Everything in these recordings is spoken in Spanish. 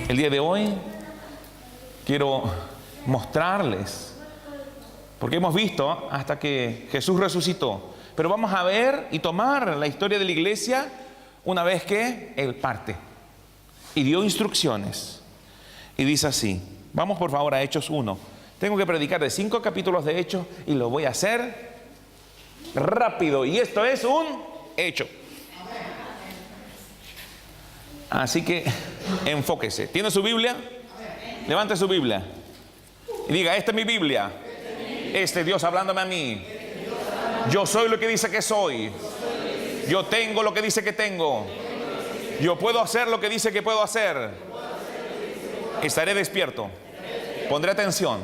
El día de hoy quiero mostrarles, porque hemos visto hasta que Jesús resucitó, pero vamos a ver y tomar la historia de la iglesia una vez que Él parte y dio instrucciones. Y dice así, vamos por favor a Hechos 1. Tengo que predicar de 5 capítulos de Hechos y lo voy a hacer rápido, y esto es un hecho. Así que enfóquese. ¿Tiene su Biblia? Levante su Biblia y diga: esta es mi Biblia. Este Dios hablándome a mí. Yo soy lo que dice que soy. Yo tengo lo que dice que tengo. Yo puedo hacer lo que dice que puedo hacer. Estaré despierto. Pondré atención.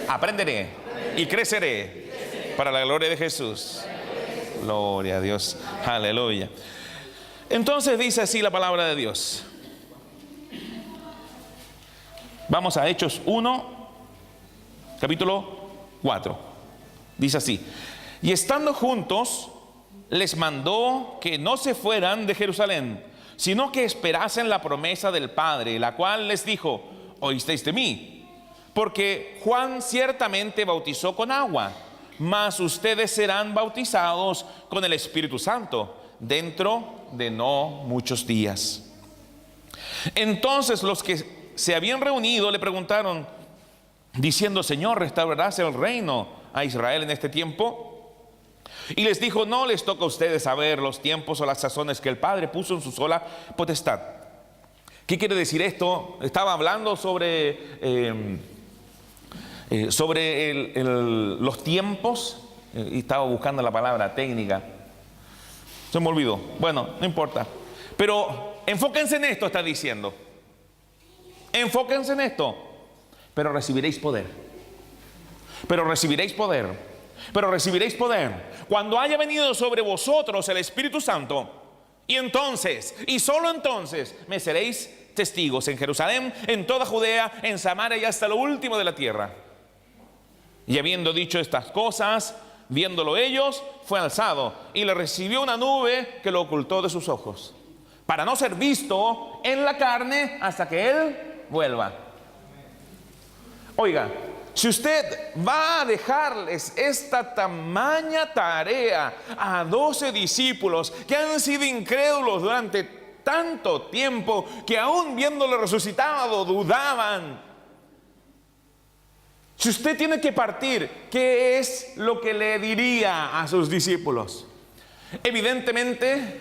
Aprenderé y creceré para la gloria de Jesús. Gloria a Dios. Aleluya. Entonces dice así la palabra de Dios. Vamos a Hechos 1, capítulo 4. Dice así: y estando juntos, les mandó que no se fueran de Jerusalén, sino que esperasen la promesa del Padre, la cual les dijo: oísteis de mí, porque Juan ciertamente bautizó con agua, mas ustedes serán bautizados con el Espíritu Santo dentro de no muchos días. Entonces los que se habían reunido le preguntaron, diciendo: Señor, ¿restaurarás el reino a Israel en este tiempo? Y les dijo: no les toca a ustedes saber los tiempos o las sazones que el Padre puso en su sola potestad. ¿Qué quiere decir esto? Estaba hablando sobre los tiempos, y estaba buscando la palabra técnica. Se me olvidó. Bueno, no importa. Pero enfóquense en esto, está diciendo. Enfóquense en esto. Pero recibiréis poder. Pero recibiréis poder. Pero recibiréis poder cuando haya venido sobre vosotros el Espíritu Santo. Y entonces, y solo entonces, me seréis testigos en Jerusalén, en toda Judea, en Samaria y hasta lo último de la tierra. Y habiendo dicho estas cosas, viéndolo ellos, fue alzado y le recibió una nube que lo ocultó de sus ojos, para no ser visto en la carne hasta que Él vuelva. Oiga, si usted va a dejarles esta tamaña tarea a 12 discípulos que han sido incrédulos durante tanto tiempo, que aún viéndolo resucitado dudaban, si usted tiene que partir, ¿qué es lo que le diría a sus discípulos? Evidentemente,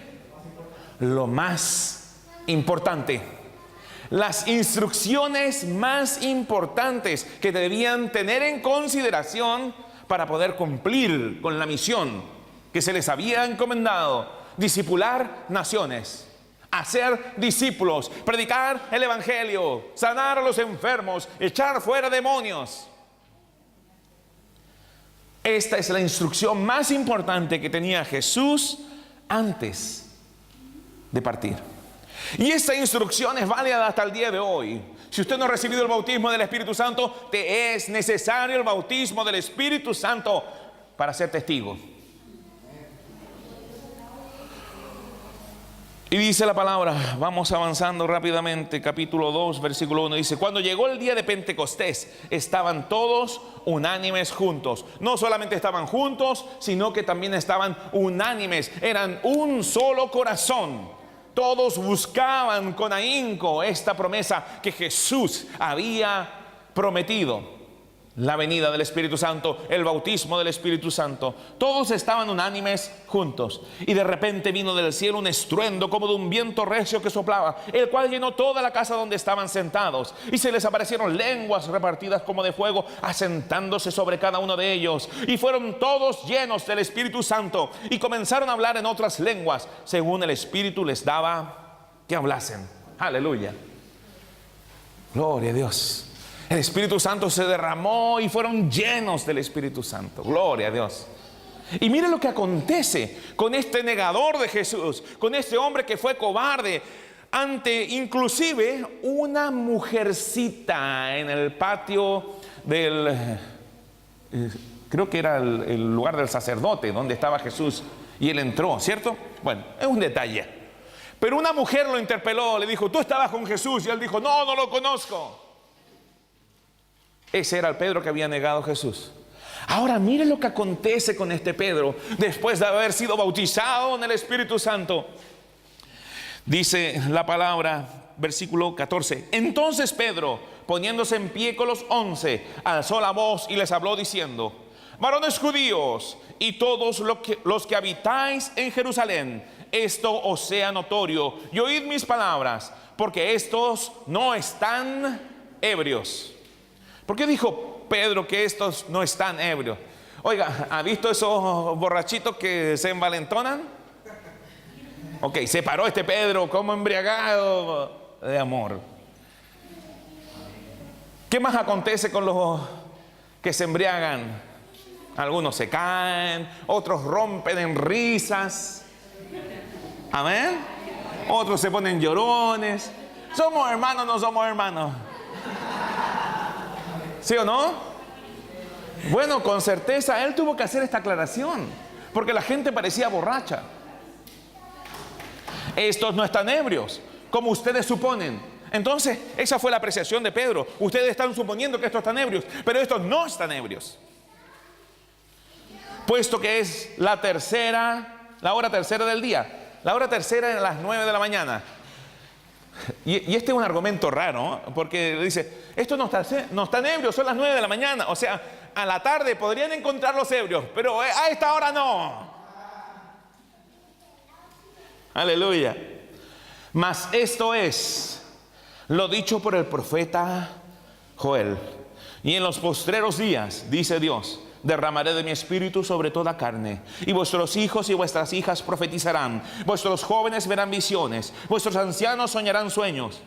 lo más importante, las instrucciones más importantes que debían tener en consideración para poder cumplir con la misión que se les había encomendado: discipular naciones, hacer discípulos, predicar el evangelio, sanar a los enfermos, echar fuera demonios. Esta es la instrucción más importante que tenía Jesús antes de partir. Y esta instrucción es válida hasta el día de hoy. Si usted no ha recibido el bautismo del Espíritu Santo, te es necesario el bautismo del Espíritu Santo para ser testigo. Y dice la palabra, vamos avanzando rápidamente, capítulo 2, versículo 1, dice: cuando llegó el día de Pentecostés, estaban todos unánimes juntos. No solamente estaban juntos, sino que también estaban unánimes, eran un solo corazón. Todos buscaban con ahínco esta promesa que Jesús había prometido: la venida del Espíritu Santo, el bautismo del Espíritu Santo. Todos estaban unánimes juntos. Y de repente vino del cielo un estruendo como de un viento recio que soplaba, el cual llenó toda la casa donde estaban sentados. Y se les aparecieron lenguas repartidas como de fuego, asentándose sobre cada uno de ellos. Y fueron todos llenos del Espíritu Santo, y comenzaron a hablar en otras lenguas, según el Espíritu les daba que hablasen. Aleluya. Gloria a Dios. El Espíritu Santo se derramó y fueron llenos del Espíritu Santo. Gloria a Dios. Y mire lo que acontece con este negador de Jesús, con este hombre que fue cobarde ante inclusive una mujercita en el patio del, creo que era el lugar del sacerdote donde estaba Jesús, y él entró, ¿cierto? Bueno, es un detalle. Pero una mujer lo interpeló, le dijo: tú estabas con Jesús. Y él dijo: no, no lo conozco. Ese era el Pedro que había negado a Jesús. Ahora mire lo que acontece con este Pedro después de haber sido bautizado en el Espíritu Santo. Dice la palabra, versículo 14: entonces Pedro, poniéndose en pie con los 11, alzó la voz y les habló diciendo: varones judíos y todos los que habitáis en Jerusalén, esto os sea notorio, y oíd mis palabras, porque estos no están ebrios. ¿Por qué dijo Pedro que estos no están ebrios? Oiga, ¿ha visto esos borrachitos que se envalentonan? Ok, se paró este Pedro como embriagado de amor. ¿Qué más acontece con los que se embriagan? Algunos se caen, otros rompen en risas. Amén. Otros se ponen llorones. ¿Somos hermanos o no somos hermanos? ¿Sí o no? Bueno, con certeza él tuvo que hacer esta aclaración, porque la gente parecía borracha. Estos no están ebrios, como ustedes suponen. Entonces, esa fue la apreciación de Pedro. Ustedes están suponiendo que estos están ebrios, pero estos no están ebrios. Puesto que es la hora tercera del día. La hora tercera es a las 9 de la mañana. Y este es un argumento raro, ¿no? Porque dice: estos no están ebrios, son las 9 de la mañana. O sea, a la tarde podrían encontrar los ebrios, pero a esta hora no. Aleluya. Mas esto es lo dicho por el profeta Joel: y en los postreros días, dice Dios, derramaré de mi espíritu sobre toda carne, y vuestros hijos y vuestras hijas profetizarán, vuestros jóvenes verán visiones, vuestros ancianos soñarán sueños.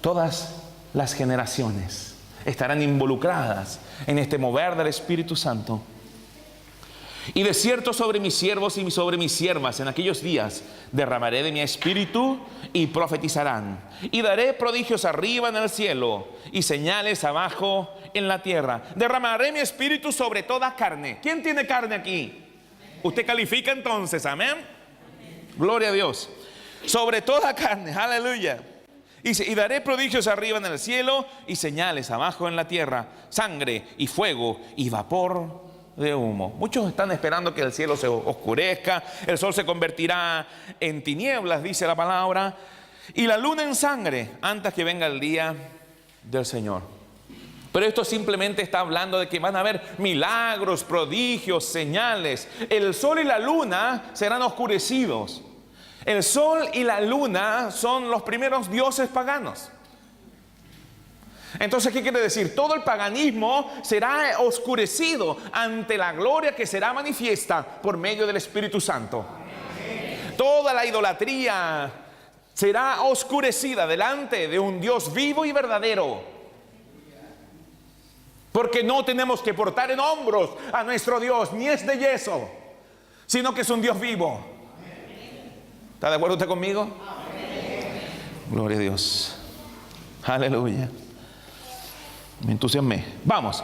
Todas las generaciones estarán involucradas en este mover del Espíritu Santo. Y de cierto sobre mis siervos y sobre mis siervas en aquellos días derramaré de mi espíritu y profetizarán. Y daré prodigios arriba en el cielo y señales abajo en la tierra. Derramaré mi espíritu sobre toda carne. ¿Quién tiene carne aquí? Usted califica entonces, amén. Gloria a Dios. Sobre toda carne, aleluya. Y daré prodigios arriba en el cielo y señales abajo en la tierra, sangre y fuego y vapor de humo. Muchos están esperando que el cielo se oscurezca, el sol se convertirá en tinieblas, dice la palabra, y la luna en sangre antes que venga el día del Señor. Pero esto simplemente está hablando de que van a haber milagros, prodigios, señales. El sol y la luna serán oscurecidos. El sol y la luna son los primeros dioses paganos. Entonces, ¿qué quiere decir? Todo el paganismo será oscurecido ante la gloria que será manifiesta por medio del Espíritu Santo. Toda la idolatría será oscurecida delante de un Dios vivo y verdadero. Porque no tenemos que portar en hombros a nuestro Dios, ni es de yeso, sino que es un Dios vivo. ¿Está de acuerdo usted conmigo? Gloria a Dios. Aleluya. Me entusiasmé. Vamos.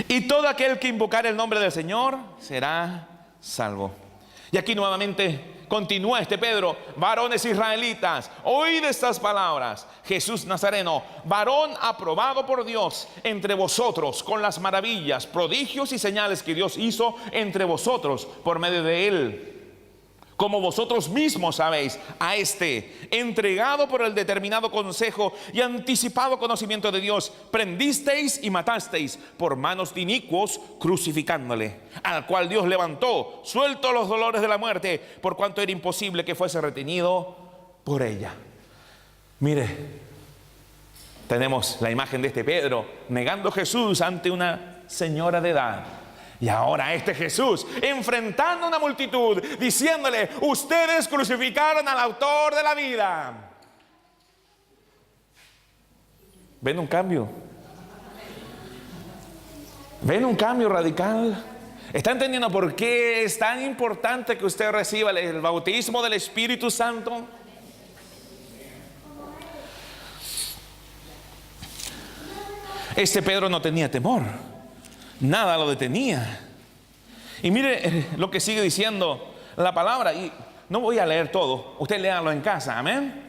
Y todo aquel que invocar el nombre del Señor será salvo. Y aquí nuevamente continúa este Pedro: varones israelitas, oíd estas palabras. Jesús Nazareno, varón aprobado por Dios entre vosotros, con las maravillas, prodigios y señales que Dios hizo entre vosotros por medio de él. Como vosotros mismos sabéis, a este, entregado por el determinado consejo y anticipado conocimiento de Dios, prendisteis y matasteis por manos de inicuos, crucificándole, al cual Dios levantó, suelto los dolores de la muerte, por cuanto era imposible que fuese retenido por ella. Mire, tenemos la imagen de este Pedro negando a Jesús ante una señora de edad. Y ahora este Jesús enfrentando a una multitud, diciéndole: ustedes crucificaron al autor de la vida. ¿Ven un cambio? ¿Ven un cambio radical? ¿Está entendiendo por qué es tan importante que usted reciba el bautismo del Espíritu Santo? Este Pedro no tenía temor. Nada lo detenía. Y mire lo que sigue diciendo la palabra, y no voy a leer todo, usted léalo en casa, amén.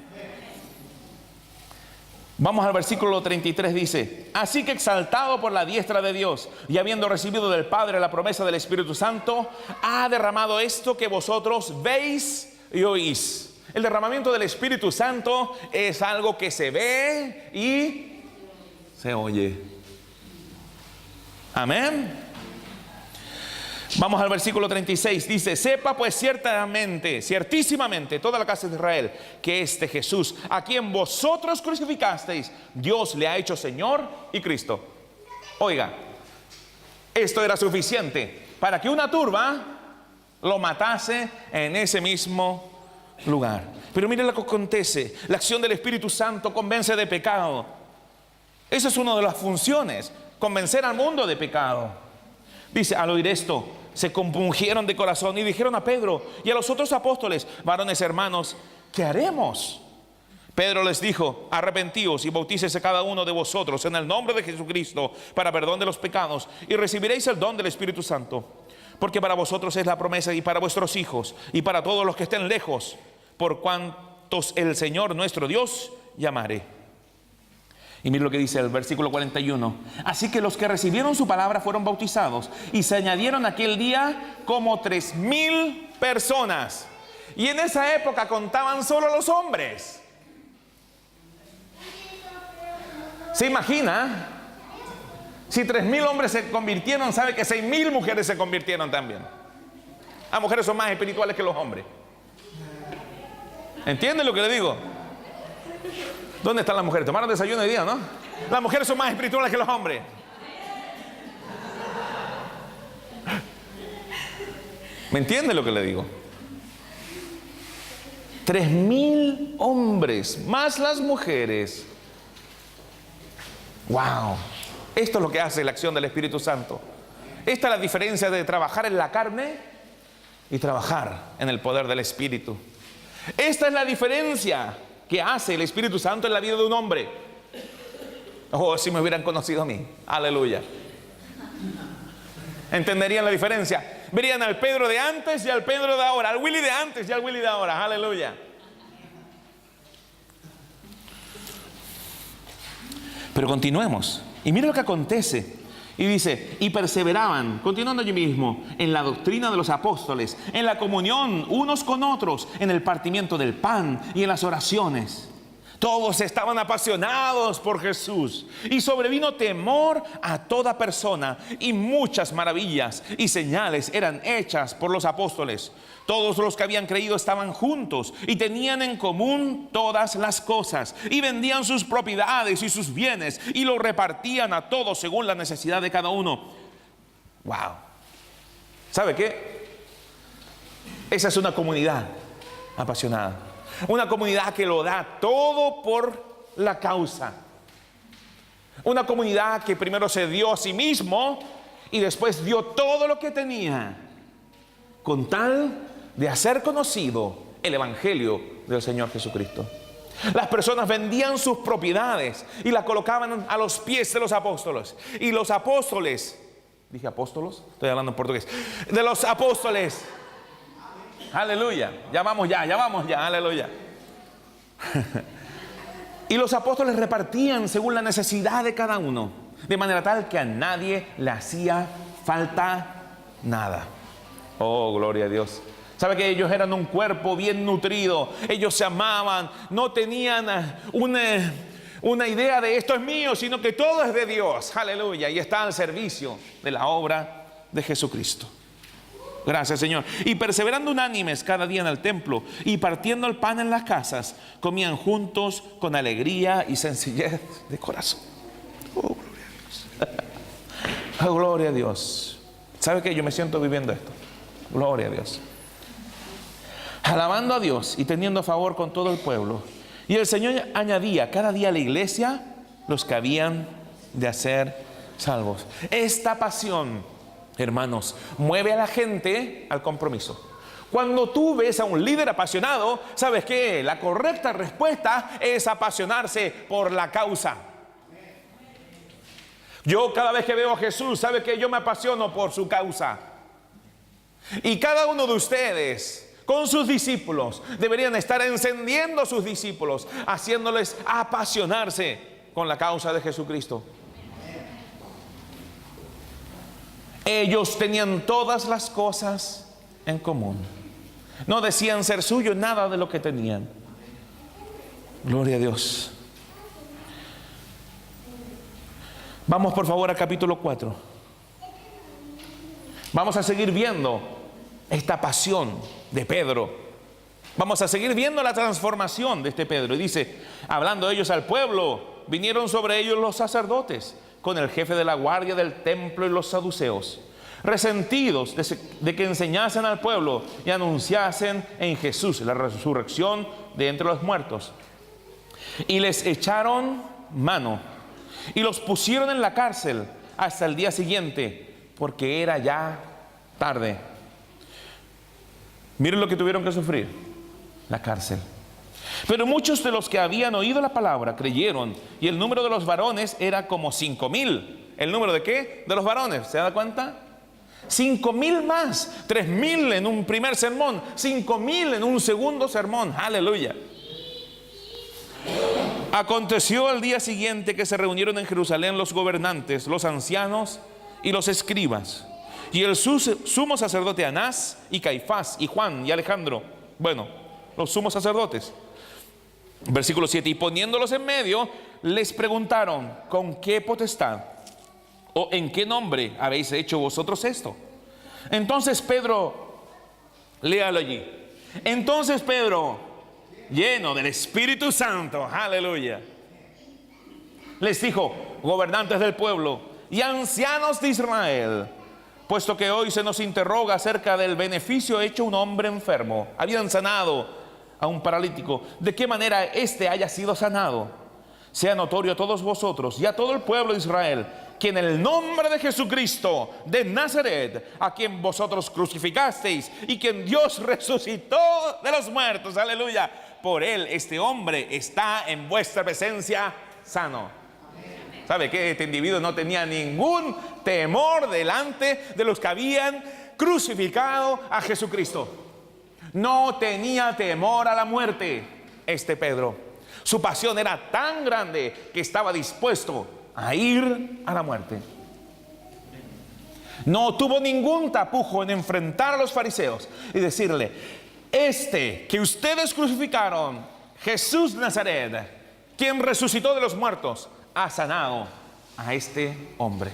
Vamos al versículo 33, dice: así que exaltado por la diestra de Dios y habiendo recibido del Padre la promesa del Espíritu Santo, ha derramado esto que vosotros veis y oís. El derramamiento del Espíritu Santo es algo que se ve y se oye. Amén. Vamos al versículo 36, dice: sepa pues ciertamente, ciertísimamente, toda la casa de Israel, que este Jesús, a quien vosotros crucificasteis, Dios le ha hecho Señor y Cristo. Oiga, esto era suficiente para que una turba lo matase en ese mismo lugar. Pero mire lo que acontece. La acción del Espíritu Santo convence de pecado. Esa es una de las funciones, convencer al mundo de pecado. Dice: al oír esto, se compungieron de corazón y dijeron a Pedro y a los otros apóstoles: varones hermanos, ¿qué haremos? Pedro les dijo: arrepentíos y bautícese cada uno de vosotros en el nombre de Jesucristo para perdón de los pecados, y recibiréis el don del Espíritu Santo. Porque para vosotros es la promesa, y para vuestros hijos, y para todos los que estén lejos, por cuantos el Señor nuestro Dios llamare. Y mire lo que dice el versículo 41. Así que los que recibieron su palabra fueron bautizados, y se añadieron aquel día como 3,000 personas. Y en esa época contaban solo los hombres. ¿Se imagina? Si 3,000 hombres se convirtieron, sabe que 6,000 mujeres se convirtieron también. Las mujeres son más espirituales que los hombres. ¿Entienden lo que le digo? ¿Dónde están las mujeres? Tomaron desayuno hoy día, ¿no? Las mujeres son más espirituales que los hombres. ¿Me entiende lo que le digo? 3,000 hombres, más las mujeres. ¡Wow! Esto es lo que hace la acción del Espíritu Santo. Esta es la diferencia de trabajar en la carne y trabajar en el poder del Espíritu. Esta es la diferencia que hace el Espíritu Santo en la vida de un hombre. Oh, si me hubieran conocido a mí. Aleluya. ¿Entenderían la diferencia? Verían al Pedro de antes y al Pedro de ahora, al Willy de antes y al Willy de ahora. Aleluya. Pero continuemos. Y mira lo que acontece. Y dice: y perseveraban, continuando allí mismo, en la doctrina de los apóstoles, en la comunión unos con otros, en el partimiento del pan y en las oraciones. Todos estaban apasionados por Jesús, y sobrevino temor a toda persona, y muchas maravillas y señales eran hechas por los apóstoles. Todos los que habían creído estaban juntos y tenían en común todas las cosas, y vendían sus propiedades y sus bienes y los repartían a todos según la necesidad de cada uno. Wow. ¿Sabe qué? Esa es una comunidad apasionada, una comunidad que lo da todo por la causa, una comunidad que primero se dio a sí mismo y después dio todo lo que tenía con tal de hacer conocido el Evangelio del Señor Jesucristo. Las personas vendían sus propiedades y las colocaban a los pies de los apóstoles. Y los apóstoles, ¿dije apóstolos? Estoy hablando en portugués. De los apóstoles. Aleluya. Ya vamos ya, aleluya. Y los apóstoles repartían según la necesidad de cada uno, de manera tal que a nadie le hacía falta nada. Oh, gloria a Dios. ¿Sabe que ellos eran un cuerpo bien nutrido? Ellos se amaban, no tenían una idea de esto es mío, sino que todo es de Dios. Aleluya. Y está al servicio de la obra de Jesucristo. Gracias, Señor. Y perseverando unánimes cada día en el templo y partiendo el pan en las casas, comían juntos con alegría y sencillez de corazón. Oh, gloria a Dios. Oh, gloria a Dios. ¿Sabe qué? Yo me siento viviendo esto. Gloria a Dios. Alabando a Dios y teniendo favor con todo el pueblo. Y el Señor añadía cada día a la iglesia los que habían de ser salvos. Esta pasión, hermanos, mueve a la gente al compromiso. Cuando tú ves a un líder apasionado, ¿sabes qué? La correcta respuesta es apasionarse por la causa. Yo cada vez que veo a Jesús, ¿sabe qué? Yo me apasiono por su causa. Y cada uno de ustedes, con sus discípulos, deberían estar encendiendo a sus discípulos, haciéndoles apasionarse con la causa de Jesucristo. Ellos tenían todas las cosas en común. No decían ser suyo nada de lo que tenían. Gloria a Dios. Vamos por favor al capítulo 4. Vamos a seguir viendo esta pasión de Pedro. Vamos a seguir viendo la transformación de este Pedro. Y dice, hablando ellos al pueblo, vinieron sobre ellos los sacerdotes con el jefe de la guardia del templo y los saduceos, resentidos de que enseñasen al pueblo y anunciasen en Jesús la resurrección de entre los muertos. Y les echaron mano y los pusieron en la cárcel hasta el día siguiente, porque era ya tarde. Miren lo que tuvieron que sufrir: la cárcel. Pero muchos de los que habían oído la palabra creyeron, y el número de los varones era como 5,000. ¿El número de qué? De los varones, ¿se da cuenta? 5,000 más, 3,000 en un primer sermón, 5,000 en un segundo sermón. Aleluya. Aconteció al día siguiente que se reunieron en Jerusalén los gobernantes, los ancianos y los escribas, y el sumo sacerdote Anás y Caifás y Juan y Alejandro. Bueno, los sumos sacerdotes. Versículo 7. Y poniéndolos en medio, les preguntaron: ¿con qué potestad o en qué nombre habéis hecho vosotros esto? Entonces Pedro, léalo allí. Entonces Pedro, lleno del Espíritu Santo, aleluya, les dijo: gobernantes del pueblo y ancianos de Israel, puesto que hoy se nos interroga acerca del beneficio hecho a un hombre enfermo. Habían sanado a un paralítico. ¿De qué manera éste haya sido sanado? Sea notorio a todos vosotros y a todo el pueblo de Israel, que en el nombre de Jesucristo de Nazaret, a quien vosotros crucificasteis y quien Dios resucitó de los muertos, aleluya, por él este hombre está en vuestra presencia sano. ¿Sabe qué? Este individuo no tenía ningún temor delante de los que habían crucificado a Jesucristo. No tenía temor a la muerte este Pedro. Su pasión era tan grande que estaba dispuesto a ir a la muerte. No tuvo ningún tapujo en enfrentar a los fariseos y decirle: este que ustedes crucificaron, Jesús de Nazaret, quien resucitó de los muertos, ha sanado a este hombre.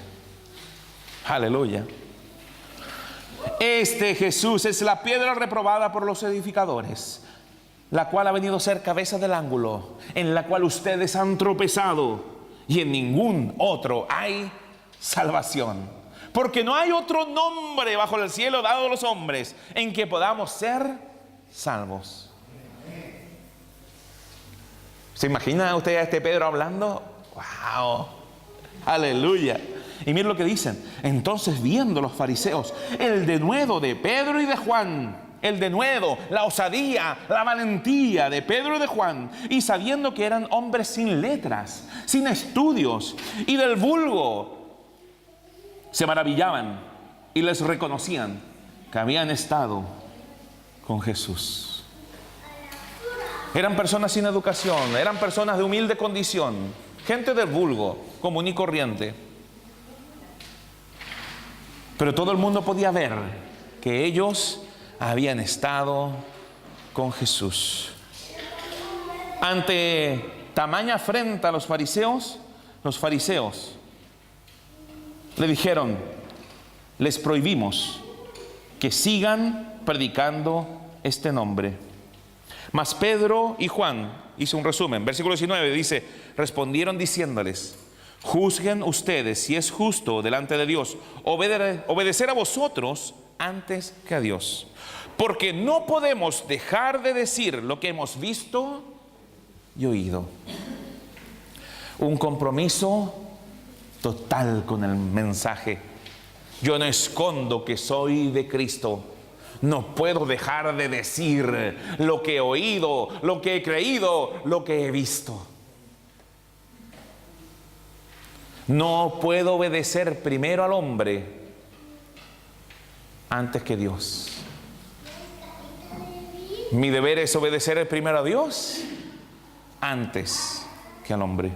Aleluya. Este Jesús es la piedra reprobada por los edificadores, la cual ha venido a ser cabeza del ángulo, en la cual ustedes han tropezado, y en ningún otro hay salvación, porque no hay otro nombre bajo el cielo dado a los hombres en que podamos ser salvos. ¿Se imagina usted a este Pedro hablando? ¡Wow! ¡Aleluya! Y miren lo que dicen. Entonces, viendo los fariseos el denuedo de Pedro y de Juan, el denuedo, la osadía, la valentía de Pedro y de Juan, y sabiendo que eran hombres sin letras, sin estudios y del vulgo, se maravillaban y les reconocían que habían estado con Jesús. Eran personas sin educación, eran personas de humilde condición, gente del vulgo, común y corriente. Pero todo el mundo podía ver que ellos habían estado con Jesús. Ante tamaña afrenta a los fariseos le dijeron: les prohibimos que sigan predicando este nombre. Mas Pedro y Juan, hice un resumen, versículo 19 dice: respondieron diciéndoles: juzguen ustedes si es justo delante de Dios obedecer a vosotros antes que a Dios, porque no podemos dejar de decir lo que hemos visto y oído. Un compromiso total con el mensaje. Yo no escondo que soy de Cristo. No puedo dejar de decir lo que he oído, lo que he creído, lo que he visto. No puedo obedecer primero al hombre antes que Dios. Mi deber es obedecer primero a Dios antes que al hombre.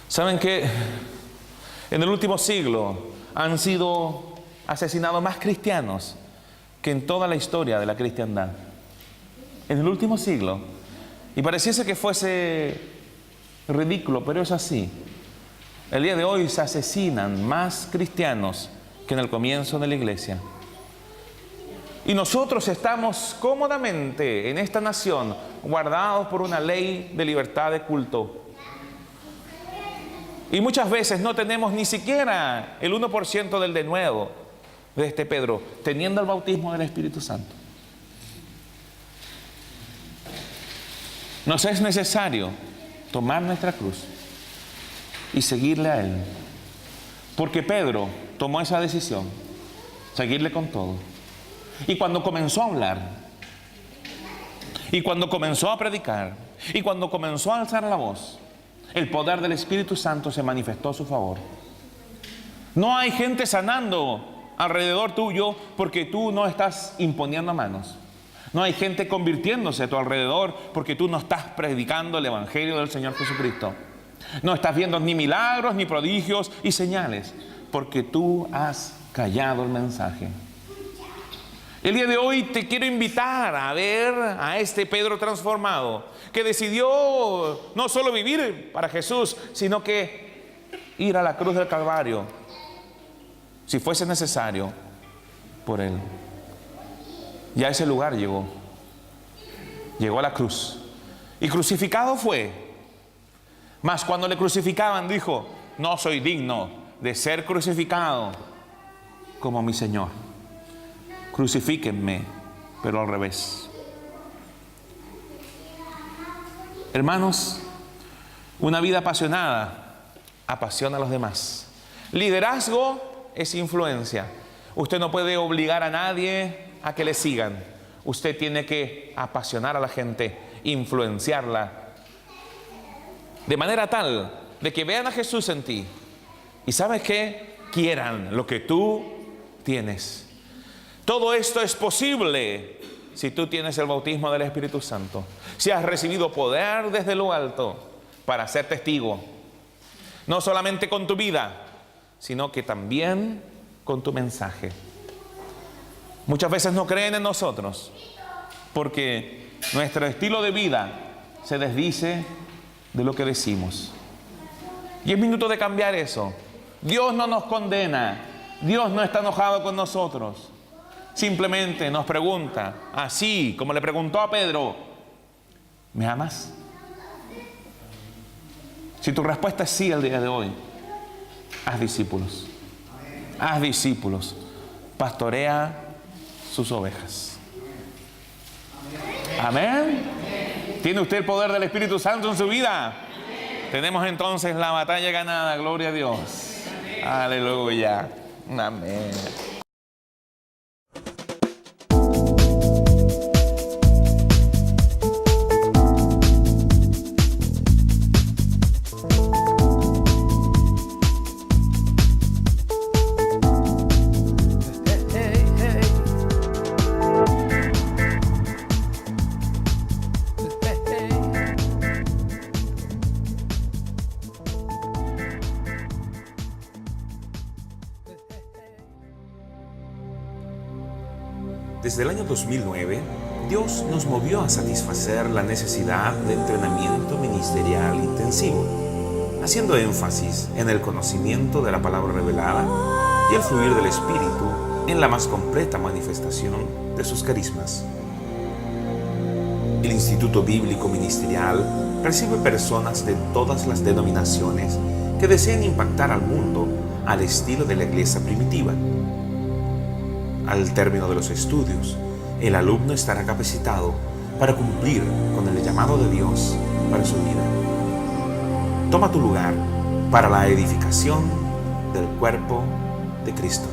¿Saben que en el último siglo han sido asesinados más cristianos que en toda la historia de la cristiandad? En el último siglo. Y pareciese que fuese ridículo, pero es así. El día de hoy se asesinan más cristianos que en el comienzo de la iglesia. Y nosotros estamos cómodamente en esta nación, guardados por una ley de libertad de culto. Y muchas veces no tenemos ni siquiera el 1% del denuedo de este Pedro, teniendo el bautismo del Espíritu Santo. Nos es necesario tomar nuestra cruz y seguirle a Él. Porque Pedro tomó esa decisión, seguirle con todo. Y cuando comenzó a hablar, y cuando comenzó a predicar, y cuando comenzó a alzar la voz, el poder del Espíritu Santo se manifestó a su favor. No hay gente sanando alrededor tuyo porque tú no estás imponiendo manos. No hay gente convirtiéndose a tu alrededor porque tú no estás predicando el Evangelio del Señor Jesucristo. No estás viendo ni milagros, ni prodigios y señales, porque tú has callado el mensaje. El día de hoy te quiero invitar a ver a este Pedro transformado, que decidió no solo vivir para Jesús, sino que ir a la cruz del Calvario, si fuese necesario, por Él. Y a ese lugar llegó. Llegó a la cruz. Y crucificado fue. Mas cuando le crucificaban dijo: no soy digno de ser crucificado como mi Señor. Crucifíquenme, pero al revés. Hermanos, una vida apasionada apasiona a los demás. Liderazgo es influencia. Usted no puede obligar a nadie a que le sigan. Usted tiene que apasionar a la gente, influenciarla, de manera tal de que vean a Jesús en ti. ¿Y sabes qué? Quieran lo que tú tienes. Todo esto es posible si tú tienes el bautismo del Espíritu Santo. Si has recibido poder desde lo alto para ser testigo. No solamente con tu vida, sino que también con tu mensaje. Muchas veces no creen en nosotros porque nuestro estilo de vida se desdice de lo que decimos. Y es minuto de cambiar eso. Dios no nos condena. Dios no está enojado con nosotros. Simplemente nos pregunta, así como le preguntó a Pedro: ¿me amas? Si tu respuesta es sí el día de hoy, haz discípulos. Haz discípulos. Pastorea sus ovejas. Amén. ¿Tiene usted el poder del Espíritu Santo en su vida? Tenemos entonces la batalla ganada. Gloria a Dios. Aleluya. Amén. Desde el año 2009, Dios nos movió a satisfacer la necesidad de entrenamiento ministerial intensivo, haciendo énfasis en el conocimiento de la palabra revelada y el fluir del Espíritu en la más completa manifestación de sus carismas. El Instituto Bíblico Ministerial recibe personas de todas las denominaciones que deseen impactar al mundo al estilo de la iglesia primitiva. Al término de los estudios, el alumno estará capacitado para cumplir con el llamado de Dios para su vida. Toma tu lugar para la edificación del cuerpo de Cristo.